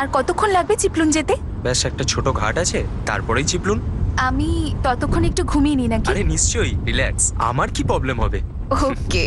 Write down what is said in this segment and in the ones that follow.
আর কতক্ষণ লাগবে চিপলুন যেতে? ব্যাস একটা ছোট ঘাট আছে, তারপরেই চিপলুন। আমি ততক্ষণ একটু ঘুমিয়ে নি নাকি? আরে নিশ্চয়ই, রিল্যাক্স, আমার কি প্রবলেম হবে। ওকে।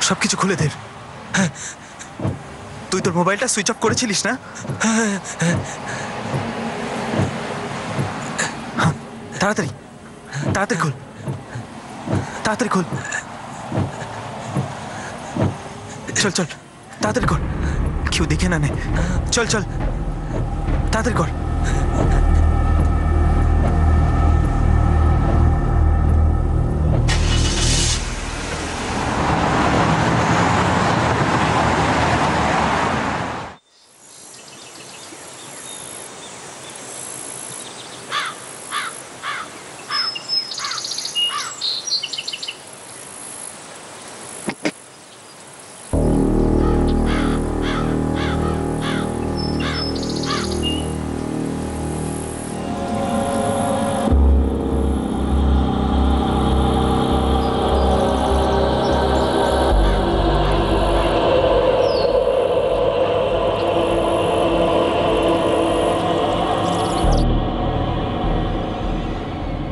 সবকিছু খুলে দে। তুই তোর মোবাইলটা সুইচ অফ করেছিলিস না? তাড়াতাড়ি তাড়াতাড়ি খোল, তাড়াতাড়ি খোল। চল চল তাড়াতাড়ি কর, কেউ দেখে না নে। চল চল তাড়াতাড়ি কর।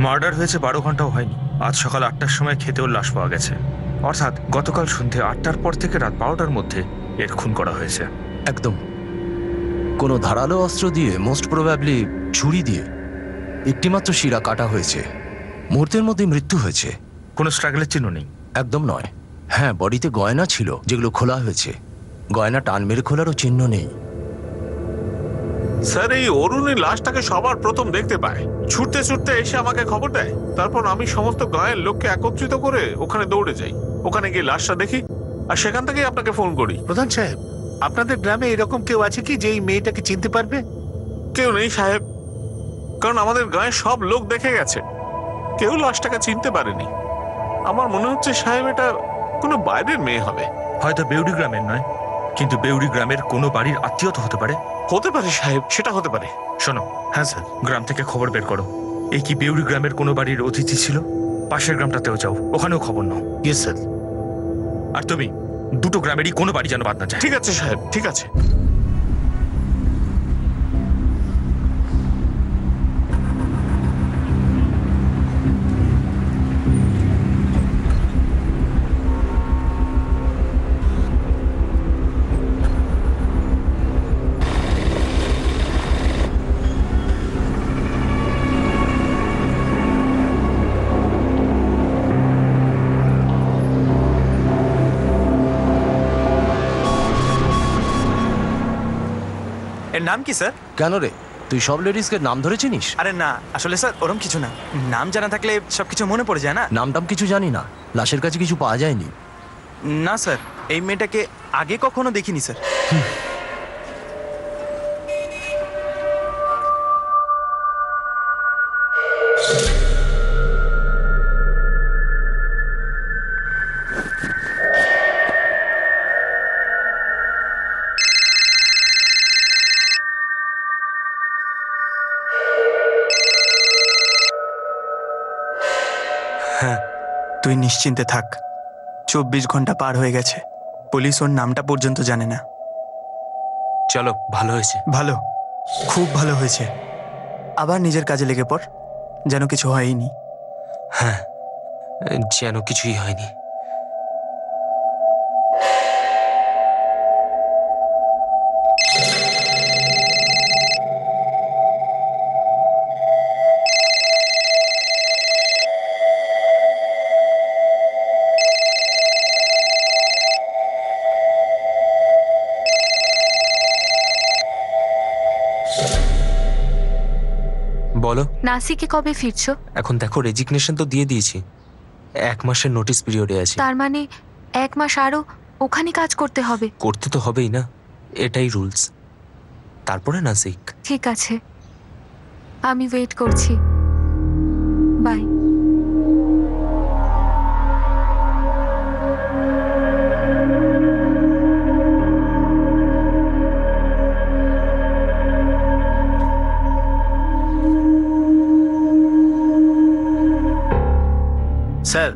মার্ডার হয়েছে 12 ঘন্টাও হয়নি। আজ সকাল 8টার সময় খেতে ওর লাশ পাওয়া গেছে, অর্থাৎ গতকাল সন্ধে 8টার পর থেকে রাত 12টার মধ্যে এর খুন করা হয়েছে। একদম। কোনো ধারালো অস্ত্র দিয়ে, মোস্ট প্রবাবলি ছুরি দিয়ে একটিমাত্র শিরা কাটা হয়েছে। মুহূর্তের মধ্যে মৃত্যু হয়েছে। কোনো স্ট্রাগলের চিহ্ন নেই? একদম নয়। হ্যাঁ, বডিতে গয়না ছিল যেগুলো খোলা হয়েছে। গয়না টান মেরে খোলারও চিহ্ন নেই। স্যার, এই অরুণী লাশটাকে সবার প্রথম দেখতে পায়, ছুটতে ছুটতে এসে আমাকে খবর দেয়। তারপর আমি সমস্ত গায়ের লোককে একত্রিত করে ওখানে দৌড়ে যাই। ওখানে গিয়ে লাশটা দেখি আর সেখান থেকেই আপনাকে ফোন করি। প্রধান সাহেব, আপনাদের গ্রামে এরকম কেউ আছে কি যে এই মেয়েটাকে চিনতে পারবে? কেউ নেই সাহেব, কারণ আমাদের গায়ে সব লোক দেখে গেছে, কেউ লাশটাকে চিনতে পারেনি। আমার মনে হচ্ছে সাহেব এটা কোনো বাইরের মেয়ে হবে। হয়তো বেউরি গ্রামের নয়, কিন্তু বেউরি গ্রামের কোনো বাড়ির আত্মীয় তো হতে পারে। হতে পারে সাহেব, সেটা হতে পারে। শোনো, হ্যাঁ স্যার। গ্রাম থেকে খবর বের করো, এই কি বেউরি গ্রামের কোনো বাড়ির অতিথি ছিল? পাশের গ্রামটাতেও যাও, ওখানেও খবর নাও। Yes sir. আর তুমি দুটো গ্রামেরই কোনো বাড়ি যেন বাদ না যায়। ঠিক আছে সাহেব, ঠিক আছে। এর নাম কি স্যার? কেন রে? তুই সব লেডিসকে নাম ধরে চিনিস? আরে না, আসলে স্যার ওরম কিছু না। নাম জানা থাকলে সবকিছু মনে পড়ে যায় না। নামটাম কিছু জানি না, লাশের কাছে কিছু পাওয়া যায়নি। না স্যার, এই মেয়েটাকে আগে কখনো দেখিনি স্যার। তুই নিশ্চিন্তে থাক, 24 ঘন্টা পার হয়ে গেছে, পুলিশ ওর নামটা পর্যন্ত জানে না। চলো, ভালো হয়েছে। ভালো, খুব ভালো হয়েছে। আবার নিজের কাজে লেগে পড়, যেন কিছু হয়নি। হ্যাঁ, যেন কিছুই হয়নি। বলো, নাসিকে কবে ফিরছো? এখন দেখো, রেজিগনেশন তো দিয়ে দিয়েছি, 1 মাসের নোটিস পিরিয়ডে আছি। তার মানে 1 মাস আরো ওখানে কাজ করতে হবে? করতে তো হবেই না, এটাই রুলস। তারপরে নাসিক। ঠিক আছে, আমি ওয়েট করছি। বাই। স্যার,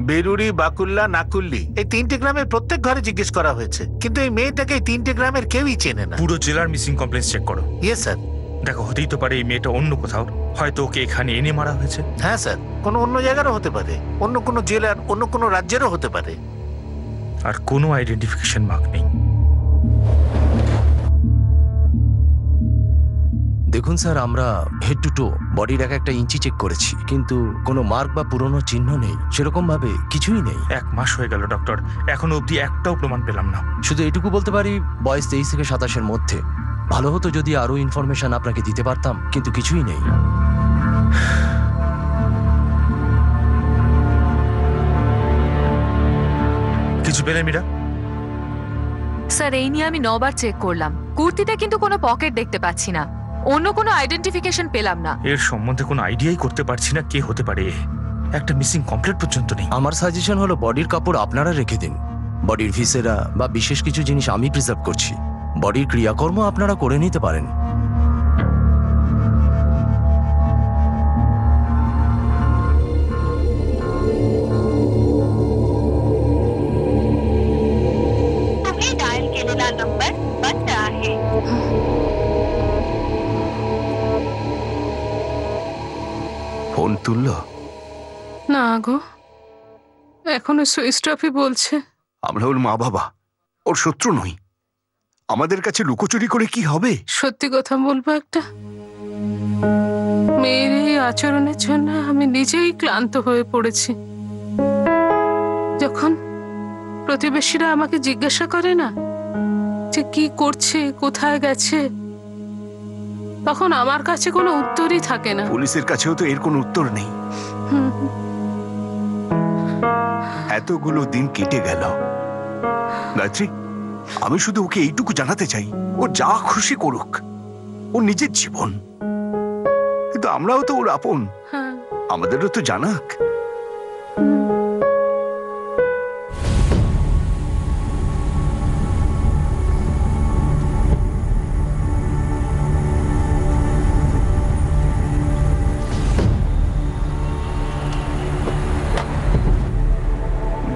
বেরুরি, বাকুল্লা, নাকুল্লি এই 3টে গ্রামের প্রত্যেক ঘরে জিজ্ঞেস করা হয়েছে, কিন্তু এই মেয়েটাকে এই 3টে গ্রামের কেউই চেনে না। পুরো জেলার মিসিং কমপ্লেন্স চেক করো। ইয়ে স্যার। দেখো, হতেই তো পারে এই মেয়েটা অন্য কোথাও, হয়তো ওকে এখানে এনে মারা হয়েছে। হ্যাঁ স্যার, কোনো অন্য জায়গারও হতে পারে, অন্য কোনো জেলার, অন্য কোনো রাজ্যেরও হতে পারে। আর কোনো আইডেন্টিফিকেশন মার্ক নেই। দেখুন স্যার, আমরা হেড টু টো বডির একটা ইঞ্চি চেক করেছি, কিন্তু কোনো মার্ক বা পুরনো চিহ্ন নেই, সেরকম ভাবে কিছুই নেই। 1 মাস হয়ে গেল ডক্টর, এখনো অবধি একটাও প্রমাণ পেলাম না। শুধু এটুকু বলতে পারি, বয়স 23 থেকে 27-এর মধ্যে। ভালো হতো যদি আরো ইনফরমেশন আপনাকে দিতে পারতাম, কিন্তু কিছুই নেই। কিছু পেলে মীরা? স্যার, এই নিয়ে আমি 9 বার চেক করলাম। কুর্তিতে কিন্তু কোনো পকেট দেখতে পাচ্ছি না, অন্য কোনো আইডেন্টিফিকেশন পেলাম না। এর সম্বন্ধে কোনো আইডিয়াই করতে পারছি না কে হতে পারে। একটা মিসিং কমপ্লিট পর্যন্ত নেই। আমার সাজেশন হলো বডির কাপড় আপনারা রেখে দিন। বডির ভিসেরা বা বিশেষ কিছু জিনিস আমি প্রিজার্ভ করছি, বডির ক্রিয়াকর্ম আপনারা করে নিতে পারেন। तुम्ही डायल केलेला नंबर बंद आहे। ফোন তুললো? না গো, এখনো সুইচ অফই বলছে। আমরা ওর মা বাবা, ওর শত্রু নই। আমাদের কাছে লুকোচুরি করে কি হবে? সত্যি কথা বলবো, একটা মেয়ের এই আচরণের জন্য আমি নিজেই ক্লান্ত হয়ে পড়েছি। যখন প্রতিবেশীরা আমাকে জিজ্ঞাসা করে না যে কি করছে, কোথায় গেছে, তখন আমার কাছে কোনো উত্তরই থাকে না। পুলিশের কাছেও তো এর কোনো উত্তর নেই। এতগুলো দিন কেটে গেল গায়ত্রী, আমি শুধু ওকে এইটুকু জানাতে চাই, ও যা খুশি করুক, ও নিজের জীবন, কিন্তু আমরাও তো ওর আপন, আমাদেরও তো জানাক।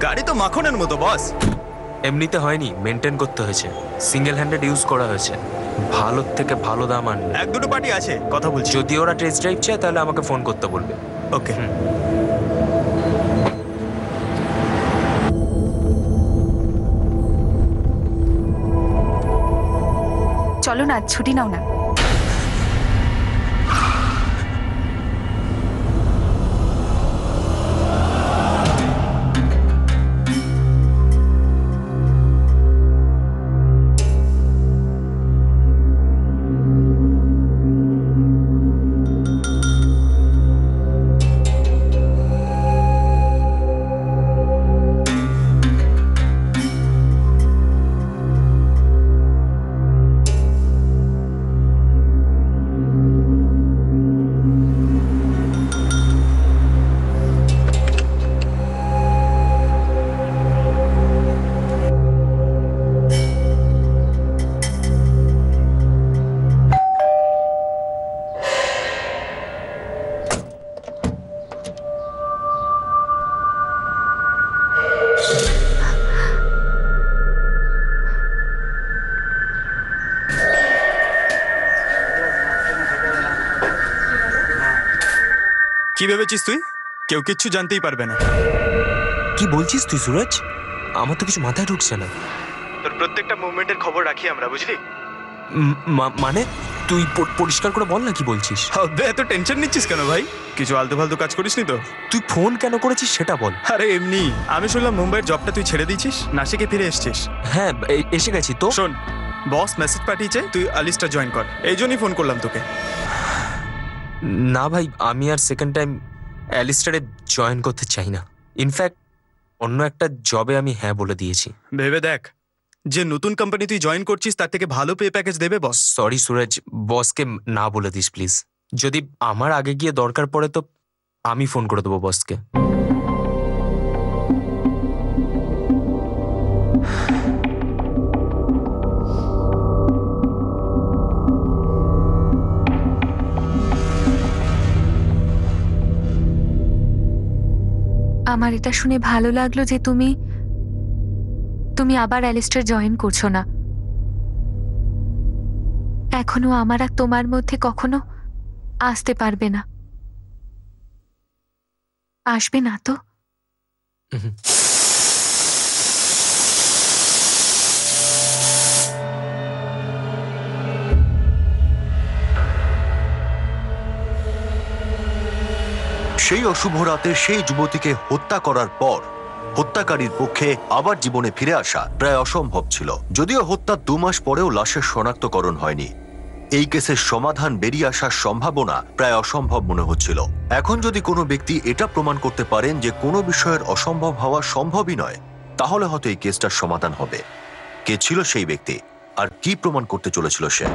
গাড়ি তো মাখনের মতো বস। এমনিতে হয়নি, মেনটেন করতে হয়েছে, সিঙ্গেল হ্যান্ডেড ইউজ করা হয়েছে। ভালোর থেকে ভালো দাম আনবে। 1-2 পার্টি আছে, কথা বলছি। যদি ওরা টেস্ট ড্রাইভ চায় তাহলে আমাকে ফোন করতে বলবে। ওকে। চলো না, ছুটি নাও না। কি ভেবেছিস তুই? কেউ কিচ্ছু জানতেই পারবে না। কি বলছিস তুই সুরজ? আমার তো কিছু মাথায় ঢুকছে না। তোর প্রত্যেকটা মুভমেন্টের খবর রাখি আমরা, বুঝলি? মানে তুই পরিষ্কার করে বল না কি বলছিস। হবে এত টেনশন নিচ্ছিস কেন ভাই? কিছু আলতু ফালতু কাজ করিসনি তো? তুই ফোন কেন করেছিস সেটা বল। আরে এমনি, আমি শুনলাম মুম্বাইয়ের জবটা তুই ছেড়ে দিয়েছিস, নাসিকে ফিরে এসছিস। হ্যাঁ এসে গেছি তো। শোন, বস মেসেজ পাঠিয়েছে তুই আলিস্টা জয়েন কর, এই জন্যই ফোন করলাম তোকে। না ভাই, আমি আর সেকেন্ড টাইম অ্যালিস্টারে জয়েন করতে চাই না। ইনফ্যাক্ট অন্য একটা জবে আমি হ্যাঁ বলে দিয়েছি। ভেবে দেখ, যে নতুন কোম্পানি তুই জয়েন করছিস তার থেকে ভালো পে প্যাকেজ দেবে বস। সরি সুরজ, বসকে না বলে দিস প্লিজ। যদি আমার আগে গিয়ে দরকার পড়ে তো আমি ফোন করে দেবো বসকে। আমার এটা শুনে ভালো লাগলো যে তুমি আবার অ্যালিস্টার জয়েন করছো না। এখনো আমার আর তোমার মধ্যে কখনো আসতে পারবে না, আসবে না তো? সেই অশুভ রাতে সেই যুবতীকে হত্যা করার পর হত্যাকারীর পক্ষে আবার জীবনে ফিরে আসা প্রায় অসম্ভব ছিল। যদিও হত্যার 2 মাস পরেও লাশের শনাক্তকরণ হয়নি, এই কেসের সমাধান বেরিয়ে আসার সম্ভাবনা প্রায় অসম্ভব মনে হচ্ছিল। এখন যদি কোনো ব্যক্তি এটা প্রমাণ করতে পারেন যে কোনো বিষয়ের অসম্ভব হওয়া সম্ভবই নয়, তাহলে হয়তো এই কেসটার সমাধান হবে। কে ছিল সেই ব্যক্তি আর কি প্রমাণ করতে চলেছিল সে?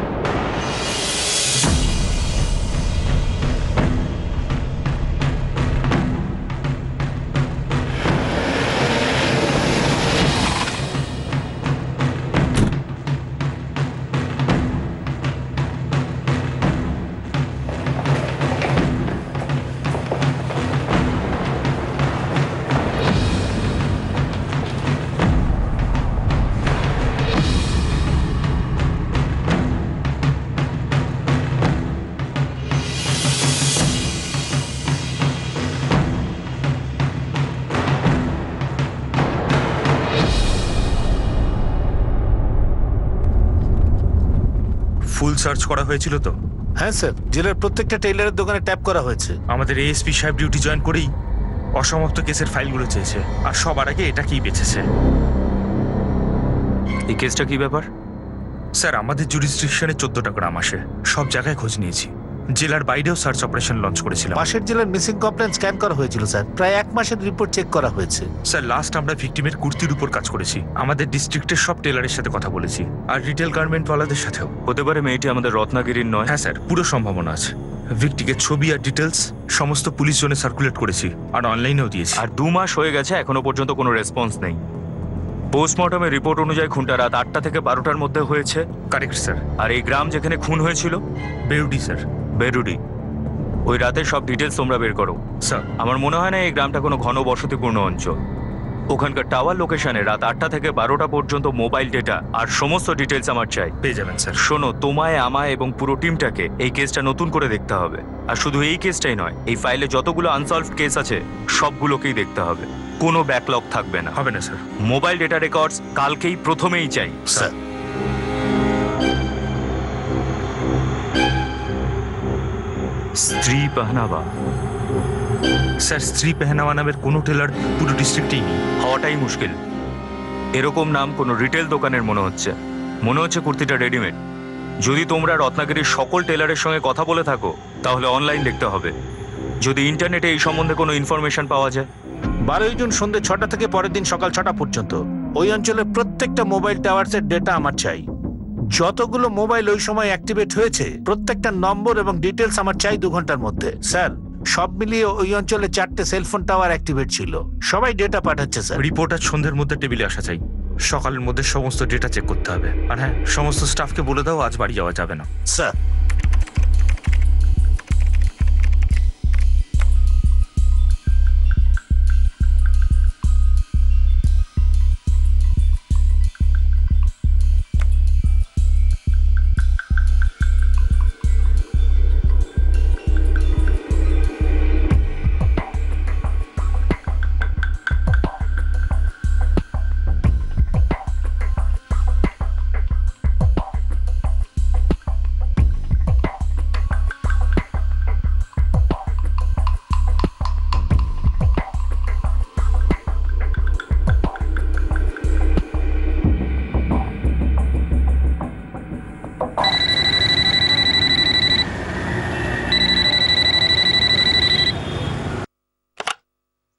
ফুল সার্চ করা হয়েছিল তো? হ্যাঁ স্যার, জেলার প্রত্যেকটা টেইলারের দোকানে ট্যাপ করা হয়েছে। আমাদের এএসপি সাহেব ডিউটি জয়েন করেই অসমাপ্ত কেসের ফাইলগুলো চেয়েছে, আর সবার আগে এটাকেই বেঁচেছে। এই কেসটা কি ব্যাপার? স্যার, আমাদের জুরিসডিকশনে 14টা গ্রাম আসে, সব জায়গায় খোঁজ নিয়েছি। জেলার বাইরেও সার্চ অপারেশন লঞ্চ করেছিলাম। পাশের জেলার মিসিং কমপ্লেন স্ক্যান করা হয়েছিল স্যার, প্রায় 1 মাসের রিপোর্ট চেক করা হয়েছে। স্যার, লাস্ট আমরা ভিকটিমের কুর্তির উপর কাজ করেছি। আমাদের ডিস্ট্রিক্টের সব টেলারের সাথে কথা বলেছি, আর রিটেল গার্মেন্টওয়ালাদের সাথেও। হতে পারে মেয়েটি আমাদের রত্নাগিরির নয়? হ্যাঁ স্যার, পুরো সম্ভাবনা আছে। ভিকটিকে ছবি আর ডিটেলস সমস্ত পুলিশ জোনে সার্কুলেট করেছি, আর অনলাইনেও দিয়েছি। আর 2 মাস হয়ে গেছে, এখনো পর্যন্ত কোনো রেসপন্স নেই। পোস্টমর্টমের রিপোর্ট অনুযায়ী খুনটা রাত 8টা থেকে 12টার মধ্যে হয়েছে। Correct sir. আর এই গ্রাম যেখানে খুন হয়েছিল? বেরুডি স্যার। বেরুডি। ওই রাতের সব ডিটেলস তোমরা বের করো স্যার। আমার মনে হয় না এই গ্রামটা কোনো ঘন বসতিপূর্ণ অঞ্চল। ওখানকার টাওয়ার লোকেশনে রাত 8টা থেকে 12টা পর্যন্ত মোবাইল ডেটা আর সমস্ত ডিটেলস আমার চাই। পেয়ে যাবেন স্যার। শোনো, তোমায়, আমায় এবং পুরো টিমটাকে এই কেসটা নতুন করে দেখতে হবে। আর শুধু এই কেসটাই নয়, এই ফাইলে যতগুলো আনসলভড কেস আছে সবগুলোকেই দেখতে হবে, কোনো ব্যাকলগ থাকবে না। হবে না স্যার। মোবাইল ডেটা রেকর্ডস কালকেই প্রথমেই চাই স্যার। স্ত্রী পাহনাবা। স্যার, স্ত্রী পেহনাওয়া নামের কোনো টেলার পুরো ডিস্ট্রিক্টেই নেই। হওয়াটাই মুশকিল। এরকম নাম কোনো রিটেল দোকানের মনে হচ্ছে কুর্তিটা রেডিমেড। যদি তোমরা রত্নাগিরির সকল টেলারের সঙ্গে কথা বলে থাকো তাহলে অনলাইন দেখতে হবে। যদি ইন্টারনেটে এই সম্বন্ধে কোনো ইনফরমেশন পাওয়া যায়। 12 জুন সন্ধ্যে 6টা থেকে পরের দিন সকাল 6টা পর্যন্ত ওই অঞ্চলের প্রত্যেকটা মোবাইল টাওয়ার্সের ডেটা আমার চাই। যতগুলো মোবাইল ওই সময় অ্যাক্টিভেট হয়েছে প্রত্যেকটা নম্বর এবং ডিটেলস আমার চাই 2 ঘন্টার মধ্যে। স্যার, সব মিলিয়ে ওই অঞ্চলে 4টে সেলফোন টাওয়ার অ্যাক্টিভেট ছিল। সবাই ডেটা পাঠাচ্ছে স্যার। রিপোর্ট আর সন্ধ্যের মধ্যে টেবিলে আসা চাই। সকালের মধ্যে সমস্ত ডেটা চেক করতে হবে। আর হ্যাঁ, সমস্ত স্টাফকে বলে দাও আজ বাড়ি যাওয়া যাবে না। স্যার।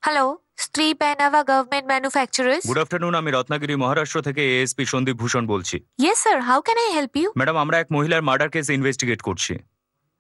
হ্যালো, স্ত্রী প্যানাভা গভর্নমেন্ট ম্যানুফ্যাকচারার্স। গুড আফটারনুন, আমি রত্নাগিরি মহারাষ্ট্র থেকে এএসপি সন্দীপ ভূষণ বলছি। Yes sir, how can I help you? Madam, আমরা এক মহিলার মার্ডার কেস ইনভেস্টিগেট করছি।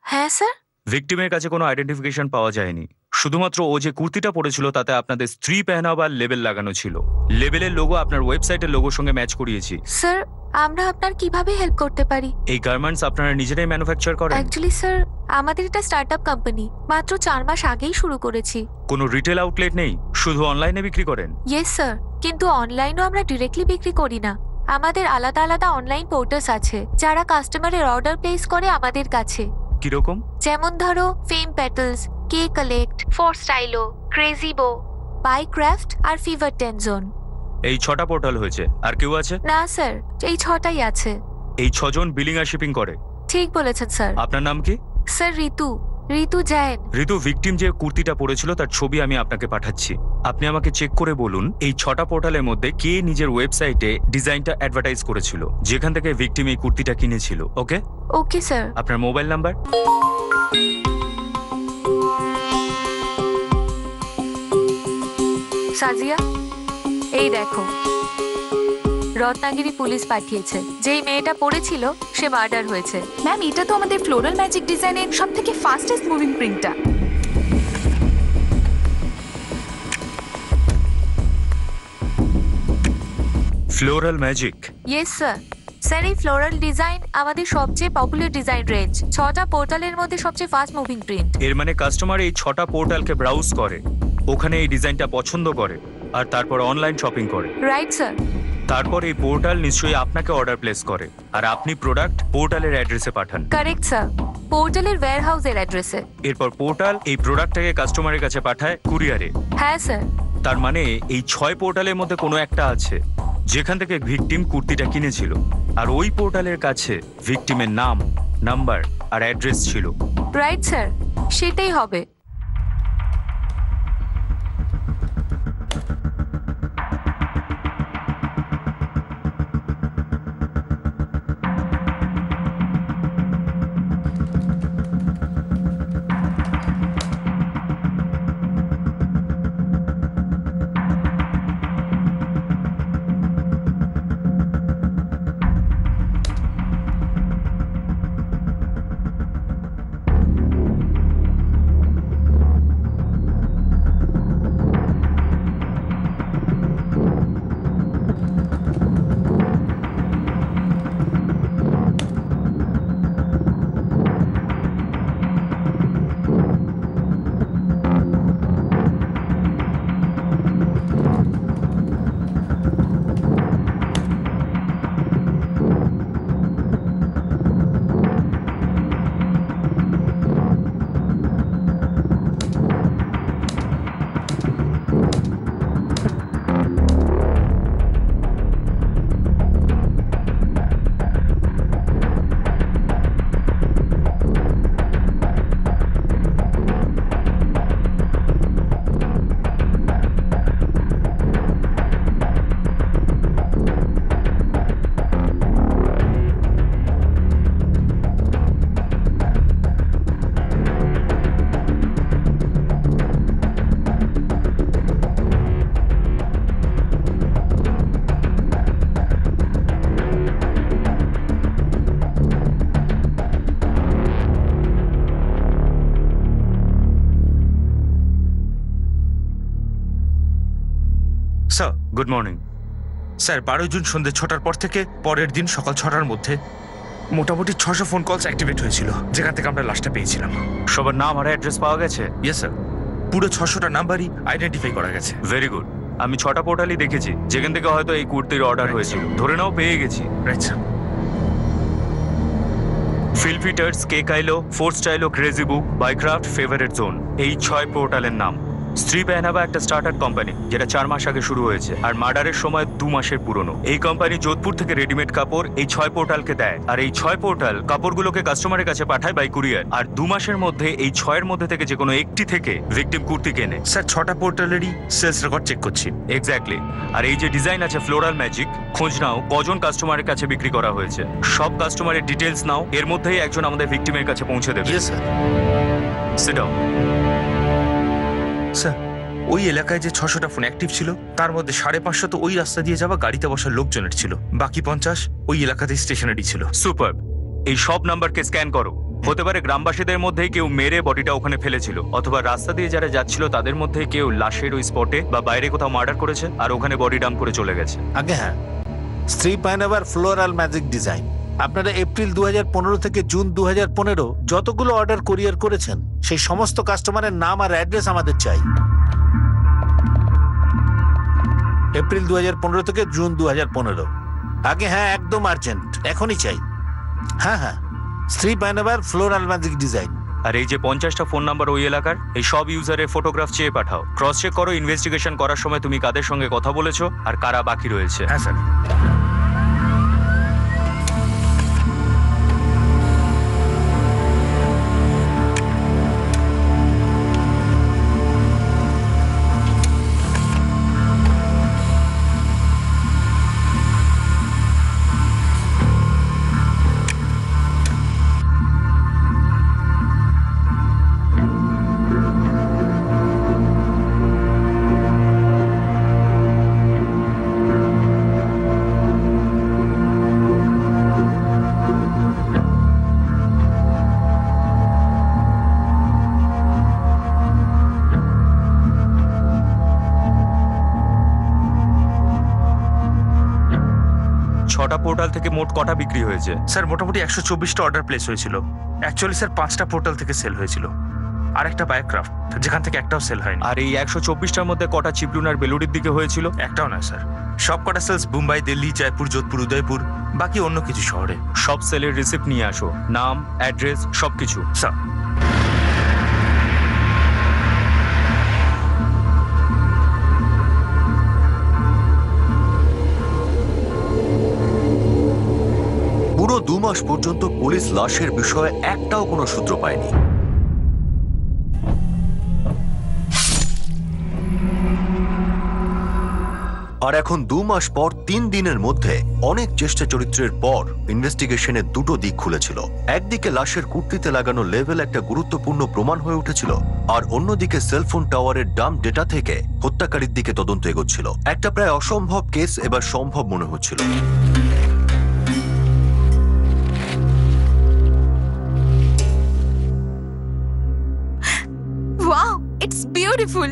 হ্যাঁ স্যার। ভিকটিমের কাছে কোনো আইডেন্টিফিকেশন পাওয়া যায়নি। শুধুমাত্র ও যে কুর্তিটা পরেছিল তাতে আপনাদের স্ত্রী পেহনাবার লেবেল লাগানো ছিল। লেবেলের লোগো আপনার ওয়েবসাইটের লোগোর সঙ্গে ম্যাচ করিয়েছি। স্যার, আমরা আপনার কিভাবে হেল্প করতে পারি? এই গার্মেন্টস আপনারা নিজেরাই ম্যানুফ্যাকচার করেন? অ্যাকচুয়ালি স্যার, আমাদের এটা স্টার্টআপ কোম্পানি, মাত্র 4 মাস আগেই শুরু করেছি। কোনো রিটেল আউটলেট নেই, শুধু অনলাইনে বিক্রি করেন? ইয়েস স্যার, কিন্তু অনলাইনও আমরা ডিরেক্টলি বিক্রি করি না। আমাদের আলাদা আলাদা অনলাইন পোর্টালস আছে যারা কাস্টমারের অর্ডার প্লেস করে আমাদের কাছে। কিরকম? যেমন ধরো ফেম পেটালস, কে কালেক্ট, ফর স্টাইলো, ক্রেজি বো, বাই ক্রাফট আর ফিভার 10 জোন। এই 6টা পোর্টাল হয়েছে, আর কেউ আছে? না স্যার, এই 6টাই আছে। এই 6 জন বিলিং আর শিপিং করে? ঠিক বলেছেন স্যার। আপনার নাম কি? স্যার ঋতু জৈন। ঋতু, ভিকটিম যে কুর্তিটা পরেছিল তার ছবি আমি আপনাকে পাঠাচ্ছি। আপনি আমাকে চেক করে বলুন এই 6টা পোর্টালের মধ্যে কে নিজের ওয়েবসাইটে ডিজাইনটা অ্যাডভার্টাইজ করেছিল, যেখান থেকে ভিকটিম এই কুর্তিটা কিনেছিল। ওকে ওকে স্যার। আপনার মোবাইল নাম্বার? সাজিয়া, এই দেখো, রত্নাগিরি পুলিশ পাঠিয়েছে। যেই মেয়েটা পড়েছিল সে মার্ডার হয়েছে। ম্যাম, এটা তো আমাদের ফ্লোরাল ম্যাজিক ডিজাইনের সবথেকে ফাস্টেস্ট মুভিং প্রিন্টটা। Floral magic? Yes sir. Sir, এই ফ্লোরাল ডিজাইন আমাদের সবচেয়ে পপুলার ডিজাইন রেঞ্জ। 6টা পোর্টালের মধ্যে সবচেয়ে ফাস্ট মুভিং প্রিন্ট। এর মানে কাস্টমার এই 6টা পোর্টালকে ব্রাউজ করে, ওখানে এই ডিজাইনটা পছন্দ করে, আর তারপর অনলাইন শপিং করে। Right sir. তারপর এই পোর্টাল নিশ্চয়ই আপনাকে অর্ডার প্লেস করে, আর আপনি প্রোডাক্ট পোর্টালের অ্যাড্রেসে পাঠান। কারেক্ট স্যার, পোর্টালের ওয়্যারহাউসের অ্যাড্রেসে। এরপর পোর্টাল এই প্রোডাক্টটাকে কাস্টমারের কাছে পাঠায় কুরিয়ারে। হ্যাঁ স্যার। তার মানে এই 6 পোর্টালের মধ্যে কোনো একটা আছে যেখান থেকে ভিকটিম কুর্তিটা কিনেছিল, আর ওই পোর্টালের কাছে ভিকটিমের নাম, নাম্বার আর অ্যাড্রেস ছিল। রাইট স্যার, সেটাই হবে। Sir, good morning. Sir 12 June সন্ধ্যে 6টার পর থেকে পরের দিন সকাল 6টার মধ্যে মোটামুটি 600 ফোন কলস অ্যাক্টিভেট হয়েছিল, যেখান থেকে আমরা লাশটা পেয়েছিলাম। সবার নাম আর অ্যাড্রেস পাওয়া গেছে? ইয়েস স্যার, পুরো 600টা নাম্বারই আইডেন্টিফাই করা গেছে। Very good. আমি 6টা পোর্টালই দেখেছি যেখান থেকে হয়তো এই কুর্তির অর্ডার হয়েছিল। ধরে নাও পেয়ে গেছি। Right sir. ফিলফিটার্স, কে কাইলো, for stylo, crazy book, by craft, favourite zone, এই 6 পোর্টালের নাম। স্ত্রী পেহনাবা একটা স্টার্টআপ কোম্পানি যেটা 4 মাস আগে শুরু হয়েছে, আর মার্ডারের সময় 2 মাসের পুরনো। এই কোম্পানি যোধপুর থেকে রেডিমেড কাপড় এই 6 পোর্টালকে দেয়, আর এই 6 পোর্টাল কাপড়গুলোকে কাস্টমারের কাছে পাঠায় বাই কুরিয়ার। আর 2 মাসের মধ্যে এই 6-এর মধ্যে থেকে যে কোনো একটি থেকে ভিকটিম কুর্তি কেনে। স্যার 6টা পোর্টালেরই সেলস রেকর্ড চেক করছি। এক্স্যাক্টলি। আর এই যে ডিজাইন আছে ফ্লোরাল ম্যাজিক, খোঁজ নাও কজন কাস্টমারের কাছে বিক্রি করা হয়েছে। সব কাস্টমারের ডিটেলস নাও, এর মধ্যেই একজন আমাদের ভিকটিমের কাছে পৌঁছে দেবে। Yes sir. Sit down. Sir ওই এলাকায় যে 600টা ফোন অ্যাক্টিভ ছিল তার মধ্যে 550 তো ওই রাস্তা দিয়ে যাওয়া গাড়িতে বসা লোকজনের ছিল, বাকি 50 ওই এলাকাতে স্টেশনারি ছিল। সুপার। এই সব নাম্বারকে স্ক্যান করো। হতে পারে গ্রামবাসীদের মধ্যেই কেউ মেরে বডিটা ওখানে ফেলেছিল, অথবা রাস্তা দিয়ে যারা যাচ্ছিল তাদের মধ্যে কেউ লাশের ওই স্পটে বা বাইরে কোথাও মার্ডার করেছে আর ওখানে বডি ডাম্প করে চলে গেছে। আগে হ্যাঁ, স্ত্রী পাইনাভার ফ্লোরাল ম্যাজিক ডিজাইন। আপনারা এপ্রিল 2015 থেকে জুন 2015 যতগুলো অর্ডার কুরিয়ার করেছেন সেই সমস্ত কাস্টমারের নাম আর অ্যাড্রেস আমাদের চাই। এপ্রিল 2015 থেকে জুন 2015। আগে হ্যাঁ, একদম আর্জেন্ট, এখনই চাই। হ্যাঁ হ্যাঁ, স্ত্রী পাইনাভার ফ্লোরাল ম্যাজিক ডিজাইন। আর এই যে 50টা ফোন নাম্বার ওই এলাকার, এই সব ইউজারের ফটোগ্রাফ চেয়ে পাঠাও। ক্রস চেক করো ইনভেস্টিগেশন করার সময় তুমি কাদের সঙ্গে কথা বলেছো আর কারা বাকি রয়েছে। হ্যাঁ স্যার। ছটা পোর্টাল থেকে মোট কটা বিক্রি হয়েছে? স্যার মোটামুটি 124টা অর্ডার প্লেস হয়েছিল। অ্যাকচুয়ালি স্যার 5টা পোর্টাল থেকে সেল হয়েছিল, আর একটা বায়োক্রাফট যেখান থেকে একটাও সেল হয়নি। আর এই 124টার মধ্যে কটা চিপলুন আর বেলুড়ির দিকে হয়েছিল? একটাও নয় স্যার, সব কটা সেলস মুম্বাই, দিল্লি, জয়পুর, যোধপুর, উদয়পুর, বাকি অন্য কিছু শহরে। সব সেলের রিসিপ্ট নিয়ে আসো, নাম, অ্যাড্রেস, সবকিছু। স্যার। পুরো 2 মাস পর্যন্ত পুলিশ লাশের বিষয়ে একটাও কোনো সূত্র পায়নি। আর এখন 2 মাস পর 3 দিনের মধ্যে অনেক চেষ্টা চরিত্রের পর ইনভেস্টিগেশনের দুটো দিক খুলেছিল। একদিকে লাশের কুর্তিতে লাগানো লেভেল একটা গুরুত্বপূর্ণ প্রমাণ হয়ে উঠেছিল, আর অন্যদিকে সেলফোন টাওয়ারের ডাম্প ডেটা থেকে হত্যাকারীর দিকে তদন্ত এগোচ্ছিল। একটা প্রায় অসম্ভব কেস এবার সম্ভব মনে হচ্ছিল। Wow, it's beautiful.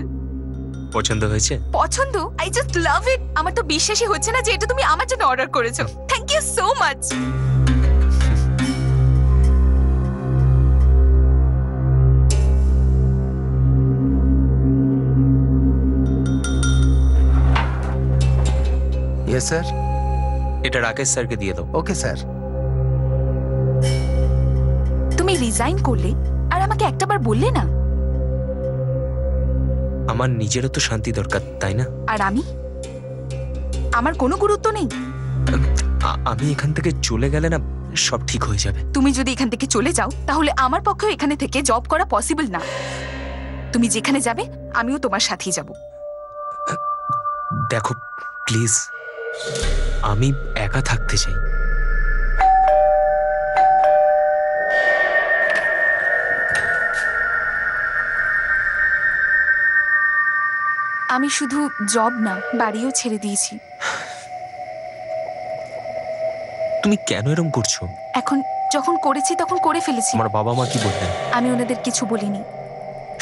পছন্দ হয়েছে? পছন্দ? আই জাস্ট লাভ ইট। আমার তো বিশ্বাসই হচ্ছে না যে এটা তুমি আমার জন্য অর্ডার করেছো। Thank you so much. Yes sir. এটা রাকেশ স্যারকে দিয়ে দাও। Okay sir. তুমি রিজাইন করলে আর আমাকে একটাবার বললে না? আমার নিজেরও তো শান্তি দরকার, তাই না? আর আমি? আমার কোনো গুরুত্ব নেই? আমি এখান থেকে চলে গেলে না সব ঠিক হয়ে যাবে। তুমি যদি এখান থেকে চলে যাও তাহলে আমার পক্ষেও এখানে থেকে জব করা পসিবল না। তুমি যেখানে যাবে আমিও তোমার সাথেই যাব। দেখো প্লিজ, আমি একা থাকতে চাই। আমি শুধু জব না, বাড়িও ছেড়ে দিয়েছি। তুমি কেন এরকম করছো? এখন যখন করেছি তখন করে ফেলেছি। আমার বাবা মা কি বললেন? আমি ওনাদের কিছু বলিনি,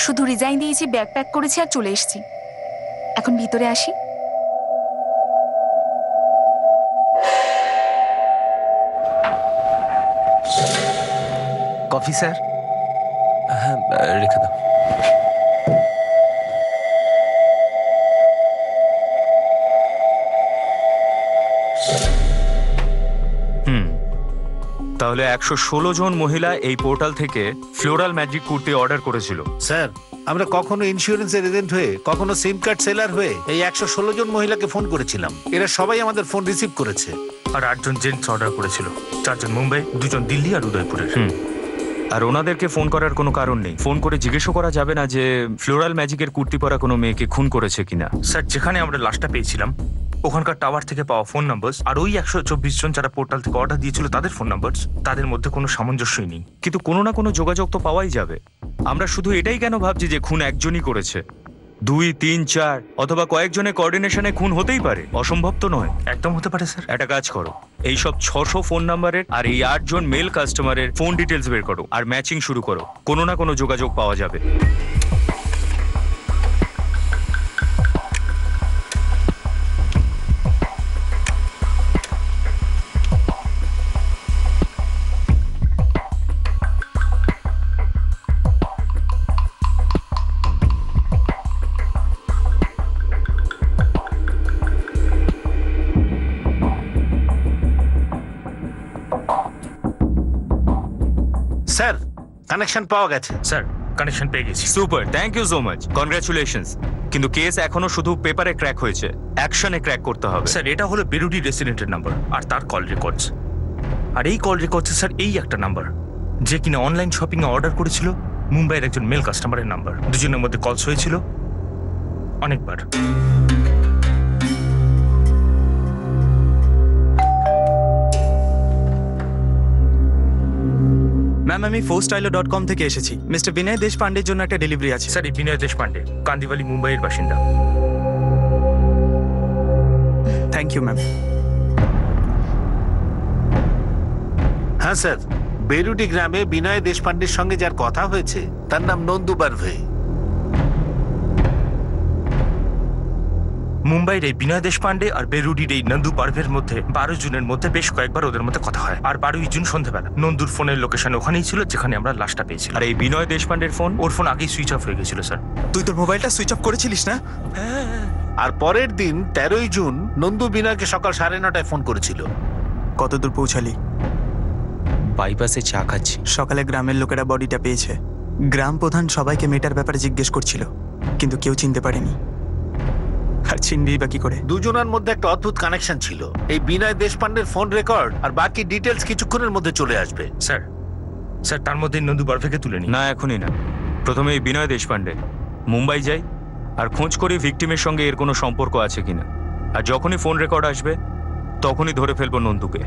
শুধু রিজাইন দিয়েছি, ব্যাগ প্যাক করেছি আর চলে এসেছি। এখন ভিতরে আসি। Coffee sir? হ্যাঁ রেখে দাও। তাহলে 116 জন মহিলা এই পোর্টাল থেকে ফ্লোরাল ম্যাজিক কুর্তি অর্ডার করেছিল। স্যার, আমরা কখনো ইন্স্যুরেন্সের এজেন্ট হয়ে, কখনো সিম কার্ড সেলার হয়ে এই 116 জন মহিলাকে ফোন করেছিলাম। এরা সবাই আমাদের ফোন রিসিভ করেছে। আর 8 জন জেন্টস অর্ডার করেছিল, 4 জন মুম্বাই, 2 জন দিল্লি আর উদয়পুরের। আর ওনাদেরকে ফোন করার কোনো কারণ নেই? ফোন করে জিজ্ঞেসও করা যাবে না যে ফ্লোরাল ম্যাজিকের কুর্তি পরা কোনো মেয়েকে খুন করেছে কিনা? স্যার, যেখানে আমরা লাশটা পেয়েছিলাম ওখানকার টাওয়ার থেকে পাওয়া ফোন নাম্বার আর ওই 124 জন যারা পোর্টাল থেকে অর্ডার দিয়েছিল তাদের ফোন নাম্বার, তাদের মধ্যে কোনো সামঞ্জস্যই নেই। কিন্তু কোনো না কোনো যোগাযোগ তো পাওয়াই যাবে। আমরা শুধু এটাই কেন ভাবছি যে খুন একজনই করেছে? 2, 3, 4 অথবা কয়েকজনের কোঅর্ডিনেশনে খুন হতেই পারে, অসম্ভব তো নয়। একদম হতে পারে স্যার। একটা কাজ করো, এইসব 600 ফোন নাম্বারের আর এই 8 জন মেল কাস্টমারের ফোন ডিটেলস বের করো আর ম্যাচিং শুরু করো, কোনো না কোনো যোগাযোগ পাওয়া যাবে। স্যার কানেকশন পাওয়া গেছে। স্যার কানেকশন পেয়ে গেছি। Super, thank you so much, congratulations. কিন্তু কেস এখনো শুধু পেপারে ক্র্যাক হয়েছে, অ্যাকশনে ক্র্যাক করতে হবে। স্যার এটা হলো বেরুডি রেসিডেন্টের নাম্বার আর তার কল রেকর্ডস। আর এই কল রেকর্ডসে স্যার এই একটা নাম্বার, যে কিনা অনলাইন শপিং এ অর্ডার করেছিল মুম্বাইয়ের একজন মেল কাস্টমারের নাম্বার। দুজনের মধ্যে কলস হয়েছিল অনেকবার। ম্যাম, আমি fourstyler.com থেকে এসেছি। মিস্টার বিনয় দেশপান্ডের জন্য একটা ডেলিভারি আছে। স্যার এই বিনয় দেশপান্ডে কান্দিওয়ালি মুম্বাইয়ের বাসিন্দা। Thank you ma'am. হ্যাঁ স্যার, বেরুডি গ্রামে বিনয় দেশপান্ডের সঙ্গে যার কথা হয়েছে তার নাম নন্দু বারভে। মুম্বাইয়ের এই বিনয় দেশপান্ডে আর বেরুডির এই নন্দু পার্ভের মধ্যে 12 জুনের মধ্যে বেশ কয়েকবার ওদের মধ্যে কথা হয়। আর 12ই জুন সন্ধ্যাবেলা নন্দুর ফোনের লোকেশন ওখানেই ছিল যেখানে আমরা লাশটা পেয়েছিলাম। আর এই বিনয় দেশপান্ডের ফোন? ওর ফোন আগেই সুইচ অফ হয়ে গেছিল স্যার। তুই তোর মোবাইলটা সুইচ অফ করেছিলিস না? আর পরের দিন 13ই জুন নন্দু বিনয়কে সকাল 9:30টায় ফোন করেছিল। কত দূর পৌঁছালি? বাইপাসে চা খাচ্ছি। সকালে গ্রামের লোকেরা বডিটা পেয়েছে। গ্রাম প্রধান সবাইকে মেয়েটার ব্যাপারে জিজ্ঞেস করছিল, কিন্তু কেউ চিনতে পারেনি। আর চিনবি বা কি করে? দুজনের মধ্যে একটা অদ্ভুত কানেকশন ছিল। এই বিনয় দেশপান্ডের ফোন রেকর্ড আর বাকি ডিটেলস কিছুক্ষণের মধ্যে চলে আসবে। স্যার স্যার তার মধ্যে নন্দু বারভেকে তুলে নি। না, এখনই না। প্রথমে এই বিনয় দেশপান্ডে মুম্বাই যাই আর খোঁজ করি ভিকটিমের সঙ্গে এর কোনো সম্পর্ক আছে কিনা। আর যখনই ফোন রেকর্ড আসবে তখনই ধরে ফেলবো নন্দুকে।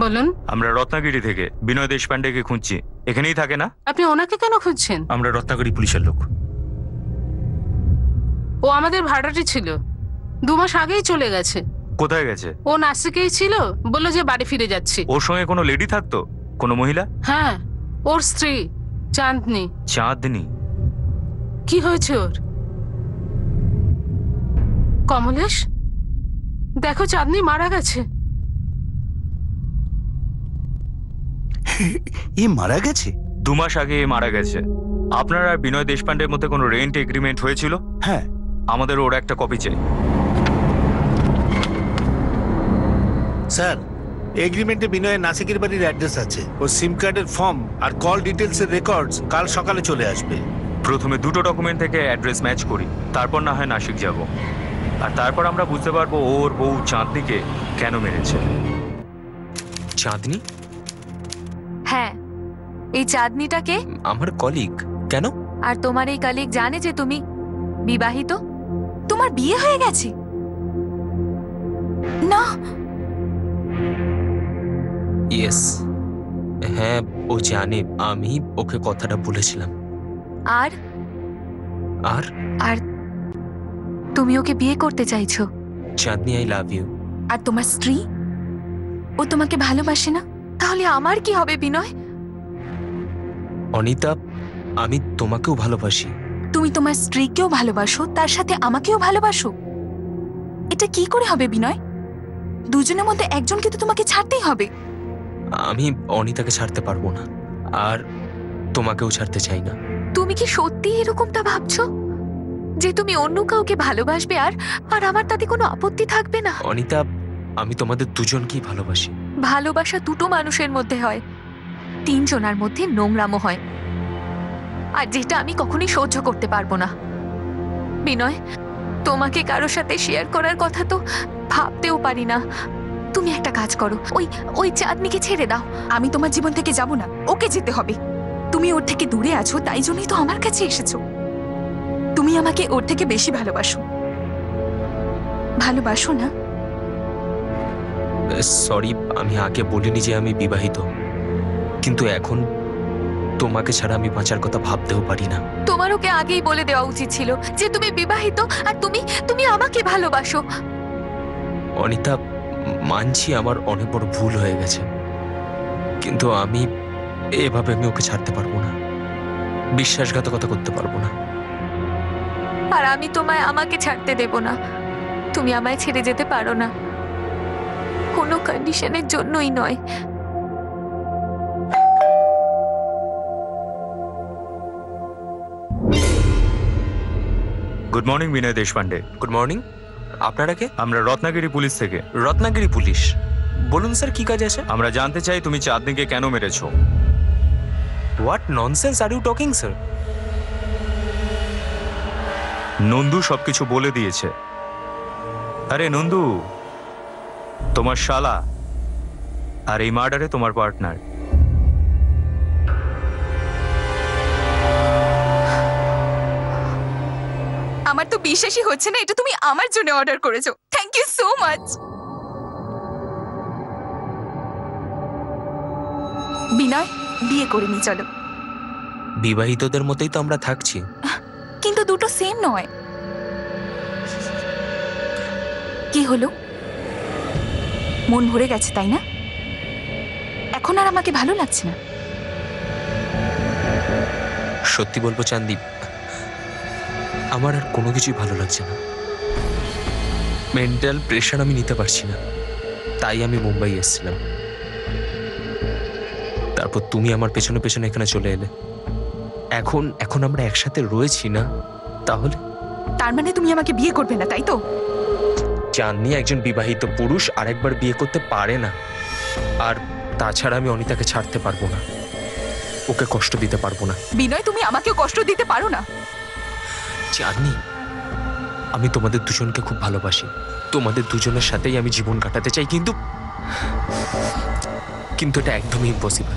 বলুন। আমরা রত্নাগিরি থেকে বিনয় দেশপান্ডেকে খুঁজছি। এখানেই থাকে না? আপনি ওনাকে কেন খুঁজছেন? আমরা রত্নাগিরি পুলিশের লোক। ও আমাদের ভাড়াটি ছিল, 2 মাস আগেই চলে গেছে। কোথায় গেছে? ও নাসিকেই ছিল, বললো যে বাড়ি ফিরে যাচ্ছি। ওর সঙ্গে কোনো লেডি থাকতো? কোনো মহিলা? হ্যাঁ, ওর স্ত্রী চাঁদনি। চাঁদনি? কি হয়েছে ওর? কমলেশ, দেখো চাঁদনি মারা গেছে। এ মারা গেছে? 2 মাস আগে মারা গেছে। আপনার আর বিনয় দেশপান্ডের মধ্যে কোনো রেন্ট এগ্রিমেন্ট হয়েছিল? হ্যাঁ। আমাদের ওর একটা কপি চাই। স্যার, এগ্রিমেন্টে বিনয়ের নাসিকের বাড়ির অ্যাড্রেস আছে। ও সিম কার্ডের ফর্ম আর কল ডিটেলস এর রেকর্ডস কাল সকালে চলে আসবে। প্রথমে 2টো ডকুমেন্ট থেকে অ্যাড্রেস ম্যাচ করি, তারপর না হয় নাসিক যাব। আর তারপর আমরা বুঝতে পারবো ওর বউ চাঁদনিকে কেন মেরেছে। চাঁদনি? হ্যাঁ, এই চাঁদনিটাকে আমার কলিগ। কেন? আর তোমার এই কলিগ জানে যে তুমি বিবাহিত? তোমার বিয়ে হয়ে গেছে? না। ইয়েস, হ্যাঁ ও জানে। আমি ওকে কথাটা বলেছিলাম। আর আর আর তুমি ওকে বিয়ে করতে চাইছো? চাঁদনি, আই লাভ ইউ। আর তোমার স্ত্রী? ও তোমাকে ভালোবাসে না? তাহলে আমার কি হবে বিনয়? অনিতা, আমি তোমাকেও ভালোবাসি। তুমি তোমার স্ত্রীকেও ভালোবাসো, তার সাথে আমাকেও ভালোবাসো। এটা কি করে হবে বিনয়? দুজনের মধ্যে একজনকে তো তোমাকে ছাড়তেই হবে। আমি অনিতাকে ছাড়তে পারবো না, আর তোমাকেও ছাড়তে চাই না। তুমি কি সত্যি এরকমটা ভাবছো যে তুমি অন্য কাউকে ভালোবাসবে আর আর আমার তাতে কোনো আপত্তি থাকবে না? অনিতা, আমি তোমাদের দুজনকেই ভালোবাসি। ভালোবাসা দুটো মানুষের মধ্যে হয়, তিনজনের মধ্যে নোংরামো হয়, আর যেটা আমি কখনোই সহ্য করতে পারবো না। বিনয়, তোমাকে কারোর সাথে শেয়ার করার কথা তো ভাবতেও পারি না। তুমি একটা কাজ করো, ওই চাঁদনিকে ছেড়ে দাও। আমি তোমার জীবন থেকে যাব না, ওকে যেতে হবে। তুমি ওর থেকে দূরে আছো, তাই জন্যই তো আমার কাছে এসেছো। তুমি আমাকে ওর থেকে বেশি ভালোবাসো, ভালোবাসো না? সরি, আমি আগে বলিনি যে আমি বিবাহিত, কিন্তু এখন তোমাকে ছাড়া আমি বাঁচার কথা ভাবতেও পারি না। তোমার ওকে আগেই বলে দেওয়া উচিত ছিল যে তুমি বিবাহিত আর তুমি আমাকে ভালোবাসো। অনিতা, মানছি আমার অনেক বড় ভুল হয়ে গেছে, কিন্তু আমি ওকে ছাড়তে পারবো না, বিশ্বাসঘাতকতা করতে পারবো না। আর আমি তোমায় আমাকে ছাড়তে দেব না। তুমি আমায় ছেড়ে যেতে পারো না, কোনো কন্ডিশনের জন্যই নয়। Good morning Vinay Deshpande. Good morning. আপনারা কে? আমরা রত্নাগিরি পুলিশ থেকে। রত্নাগিরি পুলিশ? বলুন স্যার, কি কাজ আছে? আমরা জানতে চাই তুমি চাঁদনিকে কেন মেরেছো। What nonsense are you talking sir? Nandu সবকিছু বলে দিয়েছে। আরে নন্দু তোমার শালা, আর এই মার্ডারে তোমার পার্টনার। আমার তো বিশ্বাসই হচ্ছে না এটা তুমি আমার জন্য অর্ডার করেছো। Thank you so much. Vinay, বিয়ে করে নি চলো। বিবাহিতদের মতোই তো আমরা থাকছি, কিন্তু দুটো সেম নয়। কি হলো, মন ভরে গেছে তাই না? এখন আর আমাকে ভালো লাগছে না? সত্যি বলবো চাঁদনি, আমার আর কোনো কিছুই ভালো লাগছে না। মেন্টাল প্রেশার আমি নিতে পারছি না, তাই আমি মুম্বাই এসেছিলাম। তারপর তুমি আমার পেছনে পেছনে এখানে চলে এলে। এখন আমরা একসাথে রয়েছি না, তাহলে? তার মানে তুমি আমাকে বিয়ে করবে না, তাই তো? চাঁদনি একজন বিবাহিত পুরুষ আর একবার বিয়ে করতে পারে না, আর তাছাড়া আমি অনিতাকে ছাড়তে পারবো না, ওকে কষ্ট দিতে পারবো না। বিনয়, তুমি আমাকেও কষ্ট দিতে পারো না। চাঁদনি, আমি তোমাদের দুজনকে খুব ভালোবাসি, তোমাদের দুজনের সাথেই আমি জীবন কাটাতে চাই, কিন্তু এটা একদমই ইম্পসিবল,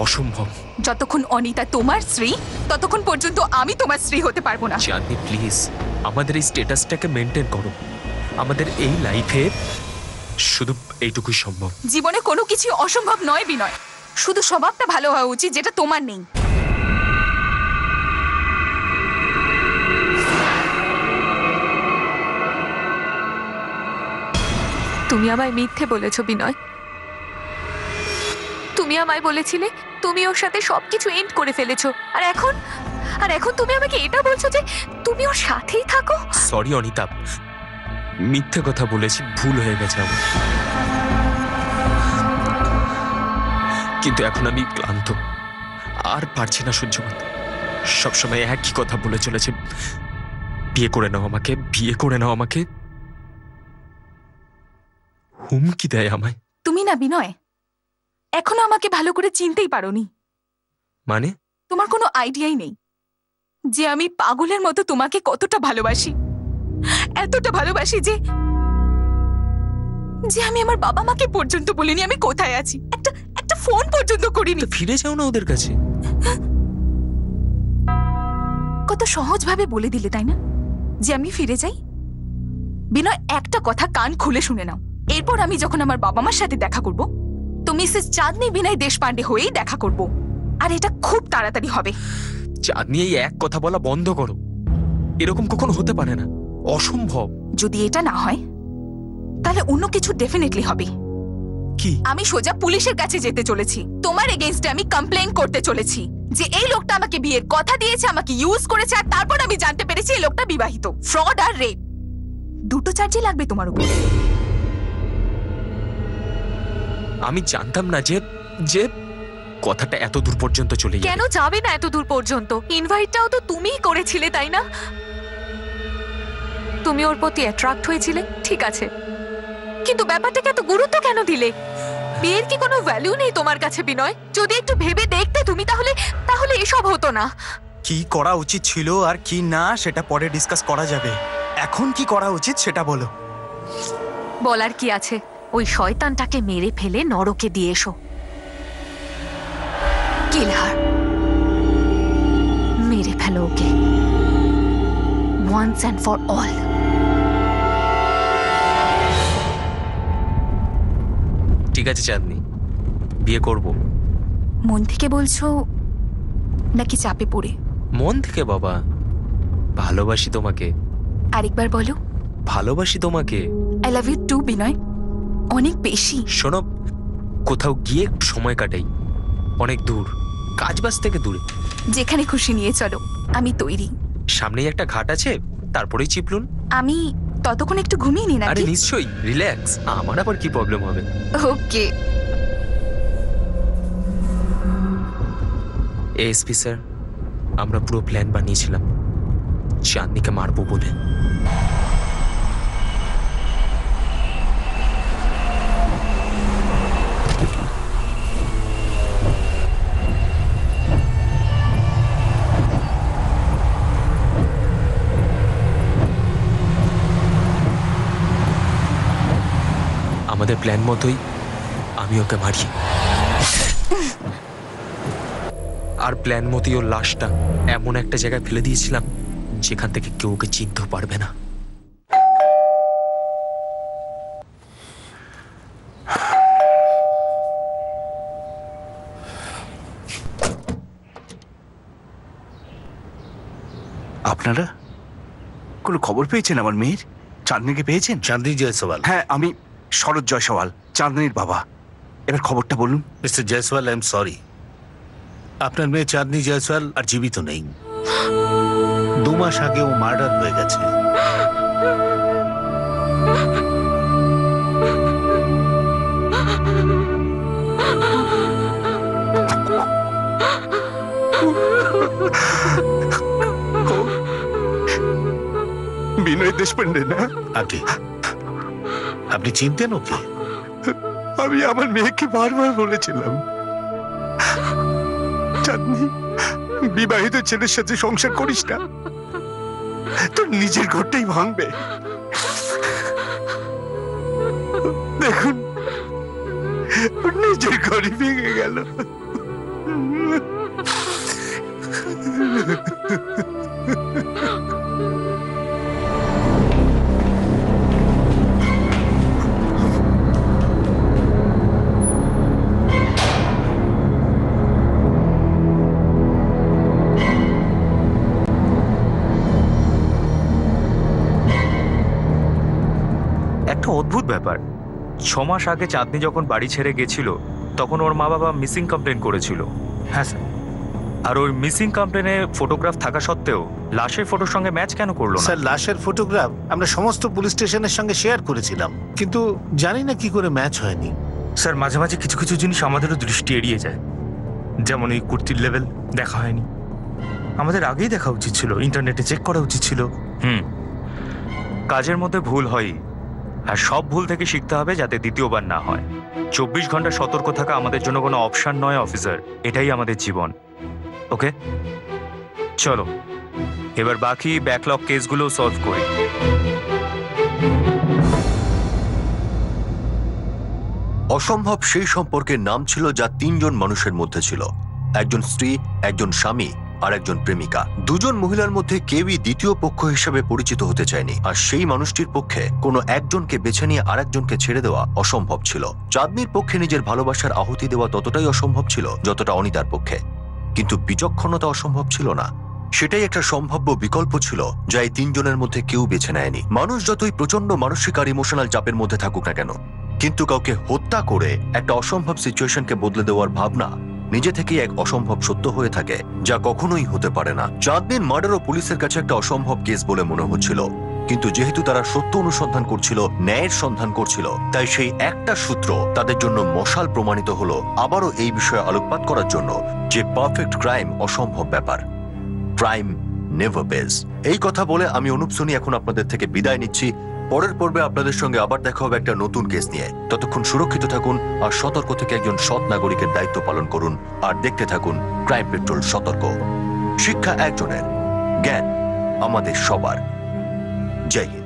অসম্ভব। যতক্ষণ অনিতা তোমার স্ত্রী, ততক্ষণ পর্যন্ত আমি তোমার স্ত্রী হতে পারবো না। চাঁদনি প্লিজ, আমাদের এই স্ট্যাটাসটাকে মেনটেন করো। আমাদের এই লাইফে শুধু এইটুকুই সম্ভব। জীবনে কোনো কিছু অসম্ভব নয় বিনয়, শুধু স্বভাবটা ভালো হওয়া উচিত, যেটা তোমার নেই। তুমি আমায় মিথ্যে বলেছো বিনয়। তুমি আমায় বলেছিলে তুমি ওর সাথে সবকিছু এন্ড করে ফেলেছো, আর এখন তুমি আমাকে এটা বলছো যে তুমি ওর সাথেই থাকো। সরি অনিতা, মিথ্যে কথা বলেছি, ভুল হয়ে গেছে আমার। কিন্তু এখন আমি ক্লান্ত, আর পারছি না সহ্য করতে। সবসময় একই কথা বলে চলেছে, বিয়ে করে নাও আমাকে, বিয়ে করে নাও আমাকে, হুমকি দেয় আমায়। তুমি না বিনয়, এখনো আমাকে ভালো করে চিনতেই পারোনি। মানে? তোমার কোনো আইডিয়াই নেই যে আমি পাগলের মতো তোমাকে কতটা ভালোবাসি, এতটা ভালোবাসি যে আমি আমার বাবা মাকে পর্যন্ত বলিনি আমি কোথায় আছি, একটা ফোন পর্যন্ত করিনি। ফিরে যাও না ওদের কাছে। কত সহজ ভাবে বলে দিলে তাই না যে আমি ফিরে যাই। বিনয়, একটা কথা কান খুলে শুনে নাও, এরপর আমি যখন আমার বাবা মার সাথে দেখা করব, তো মিসেস চাঁদনি বিনয় দেশপান্ডে হয়েই দেখা করব, আর এটা খুব তাড়াতাড়ি হবে। চাঁদনি, এই এক কথা বলা বন্ধ করো, এরকম কখনো হতে পারে না, অসম্ভব। যদি এটা না হয় তাহলে অন্য কিছু ডেফিনেটলি হবে। কি? আমি সোজা পুলিশের কাছে যেতে চলেছি, তোমার এগেইনস্টে আমি কমপ্লেইন করতে চলেছি যে এই লোকটা আমাকে বিয়ের কথা দিয়েছে, আমাকে ইউজ করেছে, আর তারপর আমি জানতে পেরেছি এই লোকটা বিবাহিত। ফ্রড আর রেপ দুটো চার্জই লাগবে তোমার উপর। আমি জানতাম না যে কথাটা এত দূর পর্যন্ত চলে যাবে। কেন যাবে না এত দূর পর্যন্ত? ইনভাইটটাও তো তুমিই করেছিলে তাই না? তুমি ওর প্রতি অ্যাট্রাক্ট হয়েছিলে, ঠিক আছে, কিন্তু ব্যাপারটাকে এত গুরুত্ব কেন দিলে? বিয়ের কি কোনো ভ্যালু নেই তোমার কাছে বিনয়? যদি একটু ভেবে দেখতে তুমি, তাহলে তাহলে এসব হতো না। কি করা উচিত ছিল আর কি না সেটা পরে ডিসকাস করা যাবে। এখন কি করা উচিত সেটা বলো। বলার কি আছে, ওই শয়তানটাকে মেরে ফেলে নরকে দিয়ে এসো। কিল হার, মেরে ফেলো ওকে, ওয়ান্স অ্যান্ড ফর অল। ঠিক আছে চাঁদনি, বিয়ে করব। মন থেকে বলছো নাকি চাপে পড়ে? মন থেকে বাবা, ভালোবাসি তোমাকে। আরেকবার বলো। ভালোবাসি তোমাকে। আই লাভ ইউ টু বিনয়, অনেক বেশি। শোনো, কোথাও গিয়ে একটু সময় কাটাই, অনেক দূর, কাজবাজ থেকে দূরে। যেখানে খুশি নিয়ে চলো, আমি তৈরি। সামনেই একটা ঘাট আছে, তারপরেই চিপলুন। আমি ততক্ষণ একটু ঘুমিয়ে নি আরে নাকি? নিশ্চয়ই, রিল্যাক্স। আমার আবার কি প্রবলেম হবে? ওকে। এসপি স্যার, আমরা পুরো প্ল্যান বানিয়েছিলাম চাঁদনিকে মারবো বলে। আমাদের প্ল্যান মতোই আমি ওকে মারি, আর প্ল্যান মতোই ওর লাশটা এমন একটা জায়গায় ফেলে দিয়েছিলাম যেখান থেকে কেউ ওকে চিনতে পারবে না। আপনারা কোনো খবর পেয়েছেন আমার মেয়ের? চাঁদনিকে পেয়েছেন? চাঁদনি জয়সওয়াল। হ্যাঁ, আমি শরৎ জয়সওয়াল, চাঁদনির বাবা। এবার খবরটা বলুন। Mister Jaiswal, I am sorry, আপনার মেয়ে চাঁদনি জয়সওয়াল আর জীবিত নেই। 2 মাস আগে ও মার্ডার হয়ে গেছে। বিনয় দেশপান্ডে না? আগে আপনি চিনতেন ওকে? আমি আমার মেয়েকে বারবার বলেছিলাম, চাঁদনি, বিবাহিত ছেলের সাথে সংসার করিস না, তোর নিজের ঘরটাই ভাঙবে। দেখুন, নিজের ঘরই ভেঙে গেল। একটা অদ্ভুত ব্যাপার, 6 মাস আগে চাঁদনি যখন বাড়ি ছেড়ে গেছিল তখন ওর মা বাবা মিসিং কমপ্লেন করেছিল। হ্যাঁ স্যার। আর ওই মিসিং কমপ্লেনে ফটোগ্রাফ থাকা সত্ত্বেও লাশের ফটোর সঙ্গে ম্যাচ কেন করলো না? স্যার, লাশের ফটোগ্রাফ আমরা সমস্ত পুলিশ স্টেশনের সঙ্গে শেয়ার করেছিলাম, কিন্তু জানি না কি করে ম্যাচ হয়নি। স্যার, মাঝে মাঝে কিছু কিছু জিনিস আমাদেরও দৃষ্টি এড়িয়ে যায়, যেমন এই কুর্তির লেভেল দেখা হয়নি। আমাদের আগেই দেখা উচিত ছিল, ইন্টারনেটে চেক করা উচিত ছিল। কাজের মধ্যে ভুল হয়, আর সব ভুল থেকে শিখতে হবে যাতে দ্বিতীয়বার না হয়। 24 ঘন্টা সতর্ক থাকা আমাদের জন্য কোনো অপশন নয় অফিসার, এটাই আমাদের জীবন। ওকে, চলো এবার বাকি ব্যাকলগ কেসগুলো সলভ করি। অসম্ভব সেই সম্পর্কের নাম ছিল যা 3 জন মানুষের মধ্যে ছিল, একজন স্ত্রী, একজন স্বামী আর একজন প্রেমিকা। 2 জন মহিলার মধ্যে কেউই দ্বিতীয় পক্ষ হিসেবে পরিচিত হতে চায়নি, আর সেই মানুষটির পক্ষে কোনো একজনকে বেছে নিয়ে আরেকজনকে ছেড়ে দেওয়া অসম্ভব ছিল। চাঁদনির পক্ষে নিজের ভালোবাসার আহুতি দেওয়া ততটাই অসম্ভব ছিল যতটা অনিতার পক্ষে, কিন্তু বিচক্ষণতা অসম্ভব ছিল না। সেটাই একটা সম্ভাব্য বিকল্প ছিল যা এই 3 জনের মধ্যে কেউ বেছে নেয়নি। মানুষ যতই প্রচন্ড মানসিক আর ইমোশনাল চাপের মধ্যে থাকুক না কেন, কিন্তু কাউকে হত্যা করে একটা অসম্ভব সিচুয়েশনকে বদলে দেওয়ার ভাবনা নিজে থেকেই এক অসম্ভব সত্য হয়ে থাকে, যা কখনোই হতে পারে না। চাঁদনির মার্ডারও পুলিশের কাছে একটা অসম্ভব কেস বলে মনে হচ্ছিল, কিন্তু যেহেতু তারা সত্য অনুসন্ধান করছিল, ন্যায়ের সন্ধান করছিল, তাই সেই একটা সূত্র তাদের জন্য মশাল প্রমাণিত হলো আবারও এই বিষয়ে আলোকপাত করার জন্য যে পারফেক্ট ক্রাইম অসম্ভব ব্যাপার। Crime never page. এই কথা বলে আমি অনুপ সোনি এখন আপনাদের থেকে বিদায় নিচ্ছি। পরের পর্বে আপনাদের সঙ্গে আবার দেখা হবে একটা নতুন কেস নিয়ে। ততক্ষণ সুরক্ষিত থাকুন আর সতর্ক থেকে একজন সৎ নাগরিকের দায়িত্ব পালন করুন। আর দেখতে থাকুন ক্রাইম পেট্রোল সতর্ক। শিক্ষা একজনের, জ্ঞান আমাদের সবার। জয় হিন্দ।